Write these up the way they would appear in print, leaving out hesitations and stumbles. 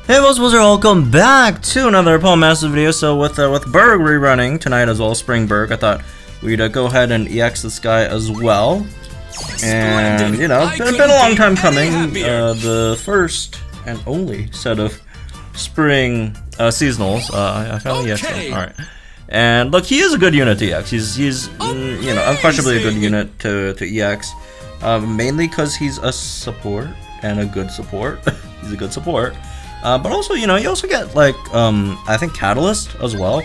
Hey folks, welcome back to another Paul Massive video. So with Burgh rerunning tonight as well, Spring Burgh, I thought we'd go ahead and EX this guy as well. And you know, it's been a long time coming. The first and only set of spring seasonals. I finally EXed him. All right. And look, he is a good unit to EX. He's you know, unquestionably a good unit to EX. Mainly because he's a support and a good support. He's a good support. But also, you know, you also get like I think Catalyst as well,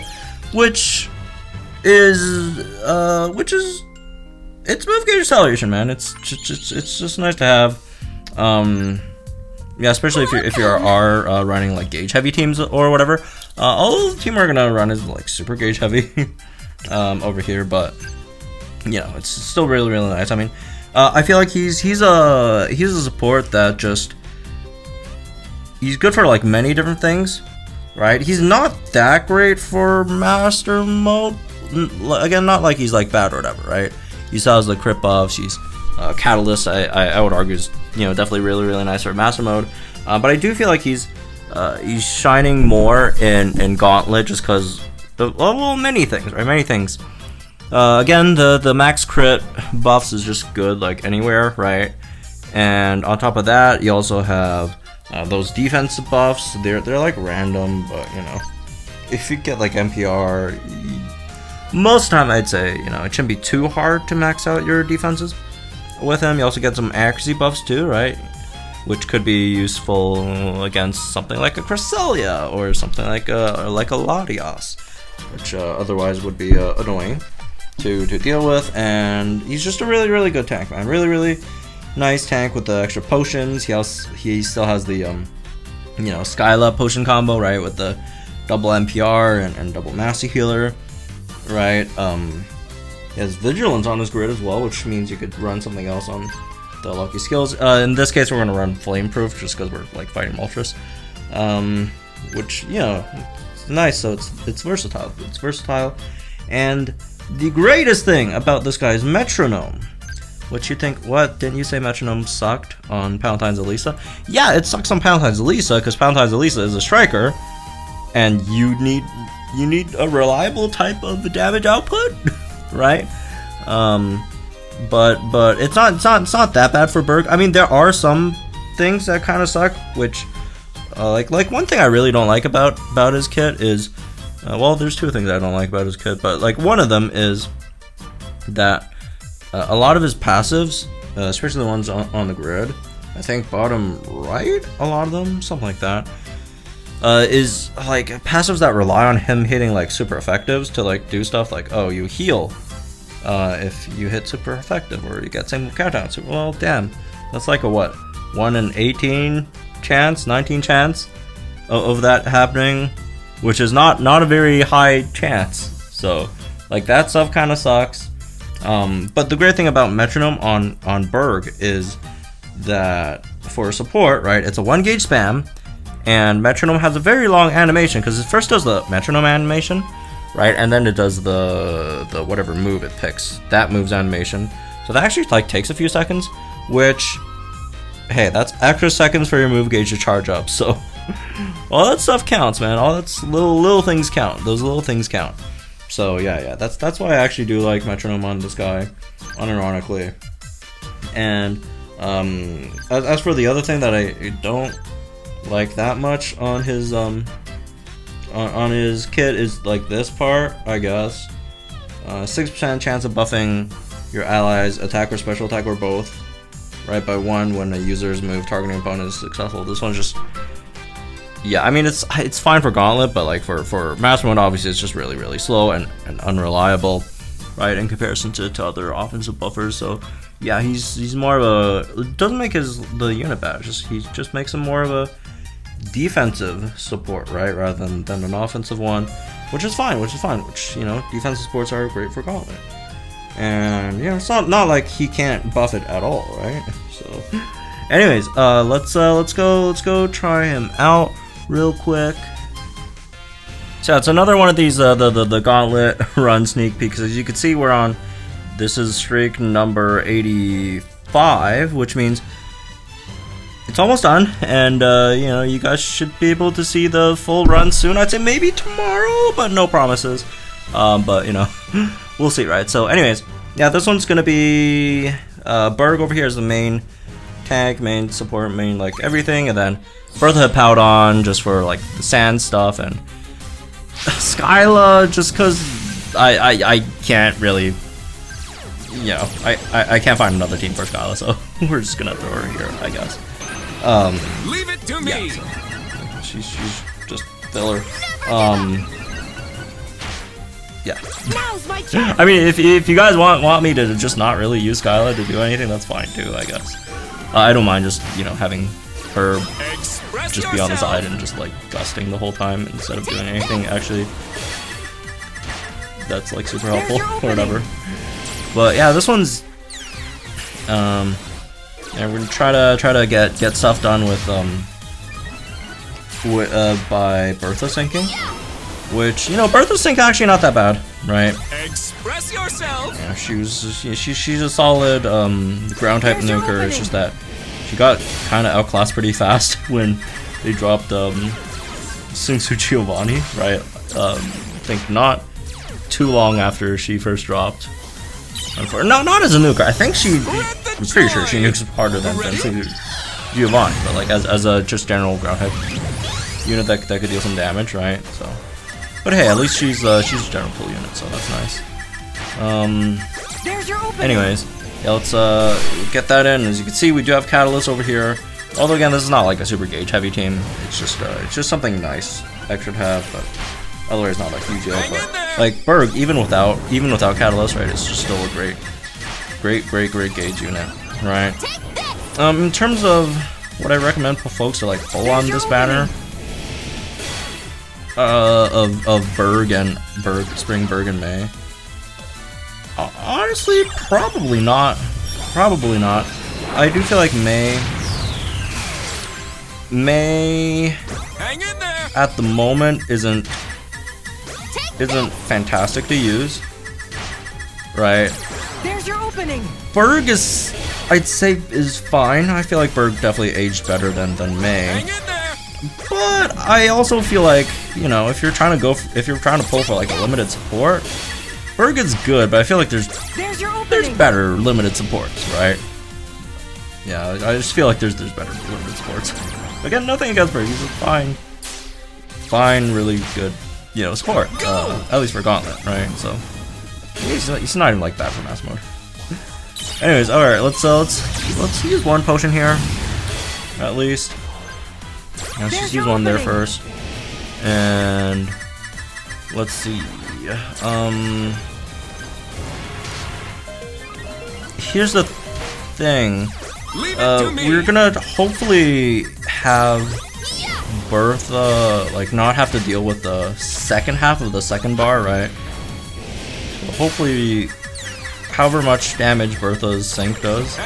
which is it's move gauge acceleration, man. It's just nice to have. Yeah, especially if you are running like gauge heavy teams or whatever. All the team we're gonna run is like super gauge heavy over here, but you know, it's still really nice. I mean, I feel like he's a support that just. He's good for like many different things, right? He's not that great for master mode. Again, not like he's like bad or whatever, right? He still has the crit buffs. He's Catalyst. I would argue is, you know, definitely really nice for master mode. But I do feel like he's shining more in Gauntlet just because well, many things, right? Many things. Again, the max crit buffs is just good like anywhere, right? And on top of that, you also have those defensive buffs. They're like random, but you know, if you get like NPR, most of the time I'd say, you know, it shouldn't be too hard to max out your defenses with him. You also get some accuracy buffs too, right? Which could be useful against something like a Cresselia or something like a Latios, which otherwise would be annoying to deal with. And he's just a really good tank, man. Really nice tank with the extra potions. He still has the you know, Skyla potion combo, right, with the double NPR and double Massey Healer, right? He has Vigilance on his grid as well, which means you could run something else on the lucky skills. In this case, we're gonna run Flame Proof just because we're like fighting Moltres, which, you know, it's nice. So it's versatile. It's versatile, and the greatest thing about this guy is Metronome. Which you think, what, didn't you say Metronome sucked on Palatine's Elisa? Yeah, it sucks on Palatine's Elisa, because Palatine's Elisa is a striker, and you need a reliable type of damage output, right? But it's not that bad for Burgh. I mean, there are some things that kind of suck, which like one thing I really don't like about his kit is, well, there's two things I don't like about his kit, but like one of them is that a lot of his passives, especially the ones on the grid, I think bottom right, a lot of them, something like that, is like passives that rely on him hitting like super effectives to like do stuff like, oh, you heal if you hit super effective, or you get same countdown. So, well, damn, that's like a what, 1 in 18 chance, 19 chance of that happening, which is not a very high chance. So like that stuff kind of sucks. But the great thing about Metronome on Burgh is that for support, right, it's a 1 gauge spam, and Metronome has a very long animation, because it first does the Metronome animation, right, and then it does the whatever move it picks, that move's animation. So that actually like takes a few seconds, which, hey, that's extra seconds for your move gauge to charge up. So all that stuff counts, man. All that's little things count. Those little things count. So yeah, that's why I actually do like Metronome on this guy, unironically. And as for the other thing that I don't like that much on his on his kit is like this part, I guess. 6% chance of buffing your allies' attack or special attack or both, right, by 1 when a user's move targeting opponent is successful. This one's just, yeah, I mean, it's fine for Gauntlet, but like for Master Mode, obviously it's just really slow and unreliable, right, in comparison to other offensive buffers. So yeah, he's more of a, it doesn't make the unit bad, he just makes him more of a defensive support, right, rather than an offensive one, which is fine, which, you know, defensive supports are great for Gauntlet. And you know, it's not like he can't buff it at all, right? So anyways, let's go try him out real quick. So it's another one of these the Gauntlet run sneak peeks. As you can see, we're on, this is streak number 85, which means it's almost done, and you know, you guys should be able to see the full run soon. I'd say maybe tomorrow, but no promises. But you know, we'll see, right? So, anyways, yeah, this one's gonna be Burgh over here is the main tank, main support, main like everything, and then Bertha Pout on just for like the sand stuff, and Skyla just because I can't really, you know, I can't find another team for Skyla, so we're just gonna throw her here, I guess. Leave it to me. Yeah, so she's just filler. Yeah. Now's my chance. I mean, if you guys want me to just not really use Skyla to do anything, that's fine too, I guess. I don't mind just, you know, having her just be on the side and just like gusting the whole time instead of doing anything actually that's like super helpful or whatever. But yeah, this one's yeah, we're gonna try to get stuff done with by Bertha sinking, which, you know, Bertha sink actually not that bad, right? Express yourself. Yeah, she's a solid ground type nuker. It's just that she got kind of outclassed pretty fast when they dropped Singsu Giovanni, right? I think not too long after she first dropped. No, not as a nuker. I think I'm pretty sure she nukes harder than Singsu Giovanni, but like as a just general ground type unit that could deal some damage, right? So, but hey, at least she's a general pull unit, so that's nice. Anyways, yeah, let's get that in. As you can see, we do have Catalyst over here. Although again, this is not like a super gauge heavy team. It's just something nice extra to have, but otherwise not a huge deal. But like Burgh, even without Catalyst, right, it's just still a great gauge unit, right? In terms of what I recommend for folks to like pull on this banner of Burgh and Spring, Burgh, and May. Honestly, probably not. Probably not. I do feel like May Hang in there. at the moment isn't fantastic to use, right? There's your opening. Burgh is, I'd say, is fine. I feel like Burgh definitely aged better than May. Hang in there. But I also feel like, you know, if you're trying to pull for like a limited support, Burgh is good, but I feel like there's better limited supports, right? Yeah, I just feel like there's better limited supports. Again, nothing against Burgh. He's a fine, really good, you know, support. At least for Gauntlet, right? So he's not even like bad for mass mode. Anyways, all right, let's use one potion here, at least. Let's just use one there first, and let's see. Here's the thing. We're gonna hopefully have Bertha like not have to deal with the second half of the second bar, right? So hopefully, however much damage Bertha's sync does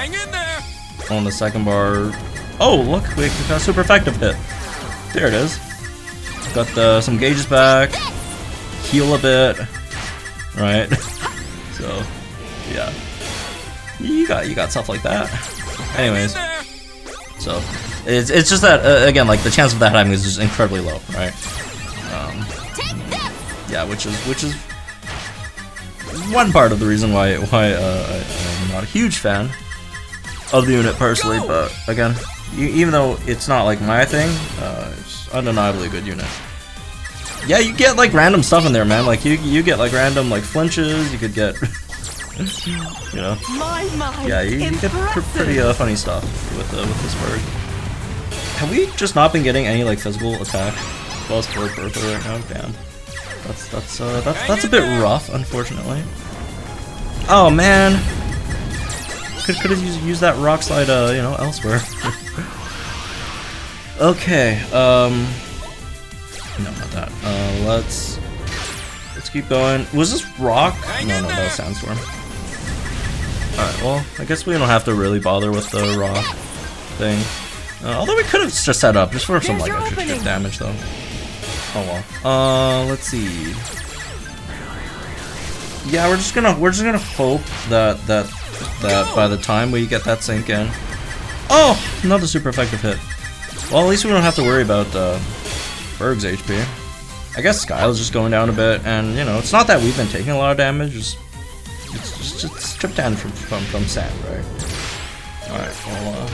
on the second bar. Oh, look, we got a super effective hit. There it is. Got some gauges back. Heal a bit, right? So, yeah, you got stuff like that. Anyways, so it's just that again, like the chance of that happening is just incredibly low, right? Yeah, which is one part of the reason why I'm not a huge fan of the unit personally. But again, even though it's not like my thing, it's undeniably a good unit. Yeah, you get like random stuff in there, man. Like you get like random like flinches. You could get, you know, yeah, you get pretty funny stuff with this bird. Have we just not been getting any like physical attack plus for Bertha right now? Damn, that's a bit rough, unfortunately. Oh man, could have used that rock slide, you know, elsewhere. Okay, no, not that. Let's keep going. Was this rock? No, that was sandstorm. Alright, well, I guess we don't have to really bother with the rock thing. Although we could have just set up just for some like extra damage though. Oh well. Let's see. Yeah, we're just gonna hope that by the time we get that sync in, Oh, another super effective hit. Well, at least we don't have to worry about Burgh's HP. I guess Skyle's just going down a bit, and you know, it's not that we've been taking a lot of damage. It's just stripped down from sand, right? All right. Well,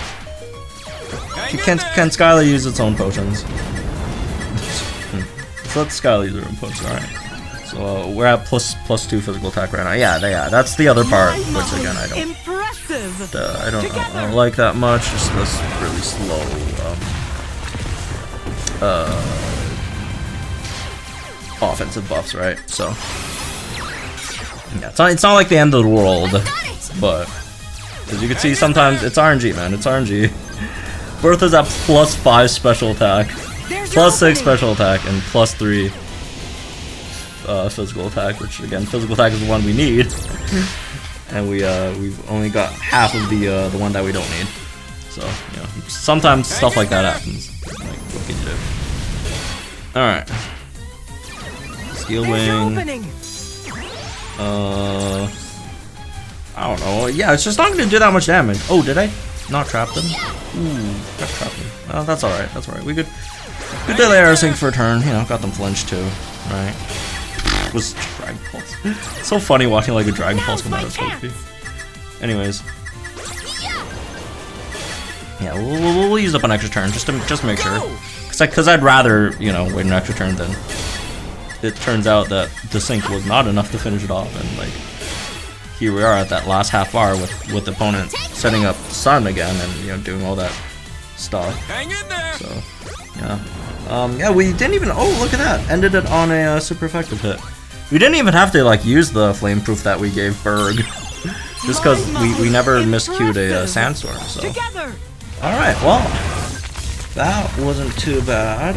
can Skyla use its own potions? Let's let Skyla use her own potions. All right. So we're at plus 2 physical attack right now. Yeah, that's the other part, which again I don't like that much. Just this really slow offensive buffs, right? So yeah, it's not like the end of the world, but as you can see, sometimes it's RNG, man. It's RNG. Bertha's at plus 5 special attack, plus 6 special attack, and plus 3 physical attack. Which again, physical attack is the one we need, and we've only got half of the one that we don't need. So you know, sometimes stuff like that happens. Like, what can you do? All right. Steel Wing. I don't know. Yeah, it's just not gonna do that much damage. Oh, did I not trap them? Ooh, got trapped them. Oh, that's alright. That's alright. We good delay our sync for a turn. You know, got them flinched too. Right. It was Dragon Pulse. So funny watching like a Dragon Pulse come out of Togepi. Anyways. Yeah, we'll use up an extra turn just to make sure. Cause I'd rather, you know, wait an extra turn than it turns out that the sync was not enough to finish it off, and like here we are at that last half bar with the opponent setting up Sun again and you know doing all that stuff. Hang in there. So yeah, yeah, we didn't even. Oh, look at that! Ended it on a super effective hit. We didn't even have to like use the flame proof that we gave Burgh, just because we never miscued a sandstorm. So all right, well that wasn't too bad,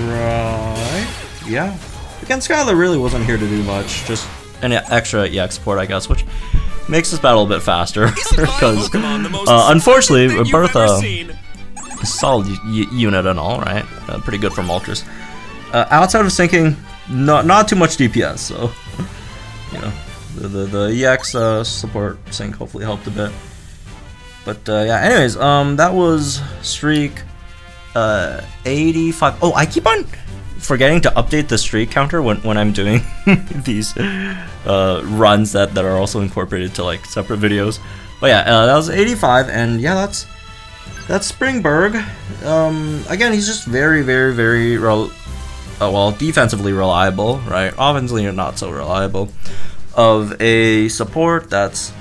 right? Yeah, again, Skylar really wasn't here to do much, just an extra EX support, I guess, which makes this battle a bit faster, because unfortunately, Bertha is a solid unit and all, right? Pretty good for Moltres. Outside of sinking, not too much DPS, so, you know, the EX support sync hopefully helped a bit. But yeah, anyways, that was streak 85. Oh, I keep on forgetting to update the streak counter when I'm doing these runs that are also incorporated to like separate videos. But yeah, that was 85, and yeah, that's Spring Burgh. Again, he's just very well, defensively reliable, right? Offensively, not so reliable. Of a support that's,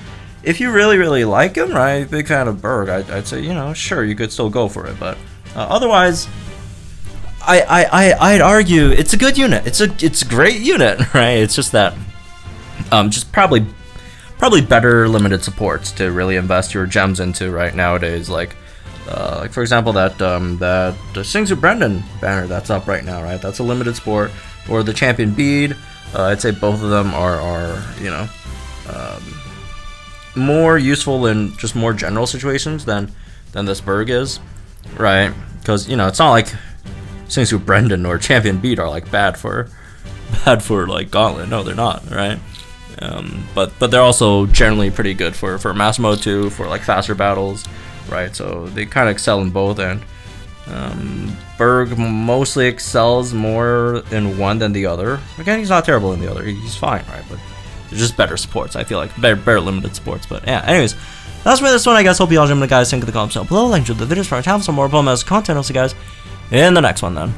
if you really like him, right? Big fan of Burgh, I'd say, you know, sure, you could still go for it, but otherwise, I'd argue it's a good unit. It's a great unit, right? It's just that, just probably better limited supports to really invest your gems into right nowadays. Like for example, that Singsu Brendan banner that's up right now, right? That's a limited support, or the Champion Bead. I'd say both of them are you know, more useful in just more general situations than this Burgh is, right? Because you know, it's not like Singsu Brendan or Champion Beat are like bad for like Gauntlet. No, they're not, right? But they're also generally pretty good for Master Mode 2, for like faster battles, right? So they kind of excel in both, and Burgh mostly excels more in one than the other. Again, he's not terrible in the other. He's fine, right? But they're just better supports. I feel like better limited supports. But yeah, anyways, that's for this one, I guess. Hope you all enjoyed the guys. Think of the comments down below. Like to the videos for our channel for some more Bowmaster content. I'll see you guys in the next one then.